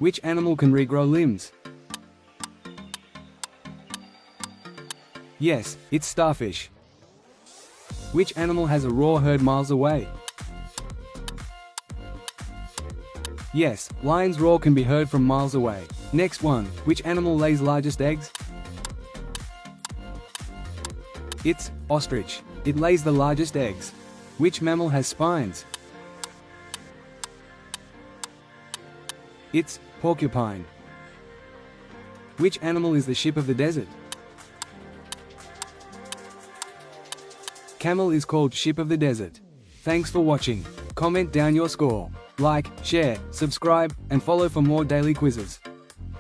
Which animal can regrow limbs? Yes, it's starfish. Which animal has a roar heard miles away? Yes, lion's roar can be heard from miles away. Next one, which animal lays largest eggs? It's ostrich. It lays the largest eggs. Which mammal has spines? It's porcupine. Which animal is the ship of the desert? Camel is called ship of the desert. Thanks for watching. Comment down your score. Like, share, subscribe, and follow for more daily quizzes.